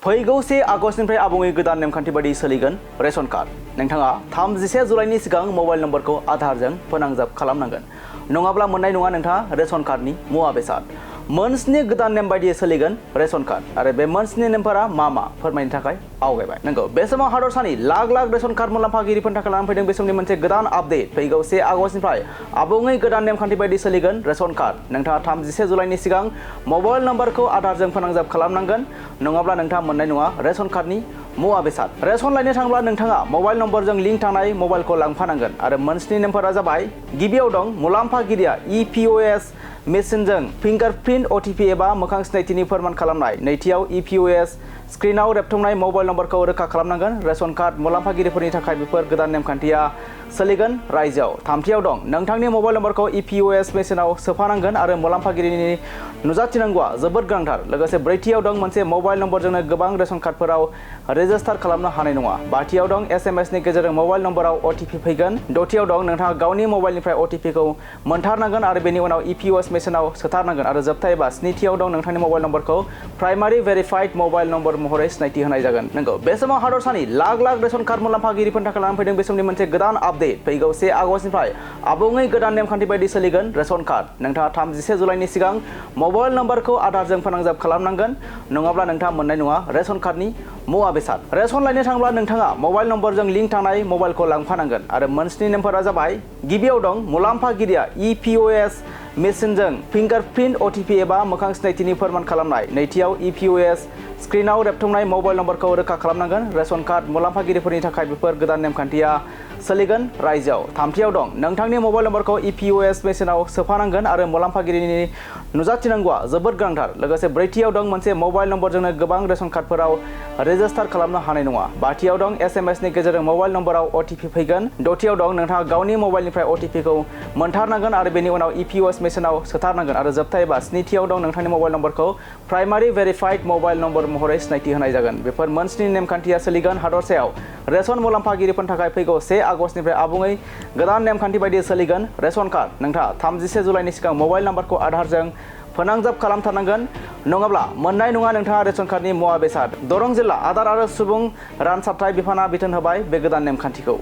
फैगौ 1 आगस्टनिफ्राय आबुङै गोदान नेमखान्थि बायदि सोलिगोन रेशन कार्ड। नोंथाङा 31 जुलाइनि सिगां मबाइल नम्बरखौ आधारजों फोनांजाब खालामनांगोन। नङाब्ला मोननाय नङा नोंथाङा रेशन कार्डनि मुवा बेसाद। मोनस्नि गोदान नेम बायदियै सोलिगोन रेशन कार्ड आरो बे मोनस्नि नेमफोरा मा फोरमायनो थाखाय आवगायबाय। नंगौ, बे समाव हादरसानि लाख लाख रेशन कार्ड मुलाम्फागिरिफोरनि थाखाय लानानै फैदों बे समनि मोनसे गोदान आपडेट। फैगौ 1 आगस्टनिफ्राय आबुङै गोदान नेमखान्थि बायदि सोलिगोन रेशन कार्ड। नोंथाङा 31 जुलाइनि सिगां मबाइल नम्बरखौ आधारजों फोनांजाब खालामनांगोन। नङाब्ला नोंथाङा मोननाय नङा रेशन कार्डनि मुवा बेसाद। रेशन लायनो थांब्ला नोंथाङा मबाइल नम्बरजों लिंक थानाय मबाइलखौ लांफानांगन आरो मोनस्नि नेमफोरा जाबाय। गिबियाव दं मुलाम्फागिरिया EPOS मेसिनजों फिंगारप्रिन्ट OTP एबा मोखां सिनायथिनि फोरमान खालामनाय। नैथियाव EPOS स्क्रिनाव रेबथुमनाय मबाइल नम्बरखौ रोखा खालामनांगोन। रेशन कार्ड मुलाम्फागिरिफोरनि थाखाय बेफोर गोदान नेमखान्थिया सोलिगोन रायजोआव। थामथियाव दं नोंथांनि मबाइल नम्बरखौ EPOS मेसिनाव सोफानांगोन आरो मुलाम्फागिरिनि नुजाथिनांगौआ जोबोद गोनांथार। लोगोसे ब्रैथियाव दं मोनसे मबाइल नम्बरजोंनो गोबां रेशन कार्डफोराव रेजिस्टार खालामनो हानाय नङा। बाथियाव दं SMS नि गेजेरजों मबाइल नम्बराव OTP फैगोन। दथियाव दं नोंथाङा गावनि मबाइलनिफ्राय OTP खौ मोनथारनांगोन आरो बेनि उनाव EPOS मेसिनाव सोथारनांगोन। आरो जोबथा एबा स्निथियाव दं नोंथांनि मबाइल नम्बरखौ प्राइमारि भेरिफाइड मबाइल नम्बर महरै सिनायथि होनाय जागोन। नंगौ, बे समाव हादरसानि लाख लाख रेशन कार्ड मुलाम्फागिरिफोरनि थाखाय लानानै फैदों बे समनि मोनसे गोदान आपडेट। फैगौ 1 आगस्टनिफ्राय आबुङै गोदान नेमखान्थि बायदि सोलिगोन रेशन कार्ड। नोंथाङा 31 जुलाइनि सिगां मबाइल नम्बरखौ आधारजों फोनांजाब खालामनांगोन। नङाब्ला नोंथाङा मोननाय नङा रेशन कार्डनि मुवा बेसाद। रेशन लायनो थांब्ला नोंथाङा मबाइल नम्बरजों लिंक थानाय मबाइलखौ लांफानांगन आरो मोनस्नि नेमफोरा जाबाय। गिबियाव दं मुलाम्फागिरिया EPOS मेसिनजों फिंगारप्रिन्ट OTP एबा मोखां सिनायथिनि फोरमान खालामनाय। नैथियाव EPOS स्क्रिनाव रेबथुमनाय मबाइल नम्बरखौ रोखा खालामनांगोन। रेशन कार्ड मुलाम्फागिरिफोरनि थाखाय बेफोर गोदान नेमखान्थिया सोलिगोन रायजोआव। थामथियाव दं नोंथांनि मबाइल नम्बरखौ EPOS मेसिनाव सोफानांगन आरो मुलाम्फागिरिनि नुजाथिनांगौआ जोबोद गोनांथार। लोगोसे ब्रैथियाव दं मोनसे मबाइल नम्बरजोंनो गोबां रेशन कार्डफोराव रेजिस्टार खालामनो हानाय नङा। बाथियाव दं SMS नि गेजेरजों मबाइल नम्बराव OTP फैगोन। दथियाव दं नोंथाङा गावनि मबाइलनिफ्राय OTP खौ मोनथारनांगोन आरो बेनि उनाव EPOS मेसिनाव सोथारनांगोन। आरो जोबथा एबा स्निथियाव दं नोंथांनि मबाइल नम्बरखौ प्राइमारि भेरिफाइड मबाइल नम्बर महरै सिनायथि होनाय जागोन। बेफोर मोनस्नि नेमखान्थिया सोलिगोन हादरसायाव रेशन मुलाम्फागिरिफोरनि थाखाय फैगौ 1 आगस्टनिफ्राय आबुङै गोदान नेमखान्थि बायदि सोलिगोन रेशन कार्ड। नोंथाङा 31 जुलाइनि सिगां मबाइल नम्बरखौ आधारजों फोनांजाब खालामथारनांगोन। नङाब्ला मोननाय नङा नोंथाङा रेशन कार्डनि मुवा बेसाद। दरं जिल्ला आदार आरो सुबुं रानसारथाय बिफाना बिथोन होबाय बे गोदान नेमखान्थिखौ।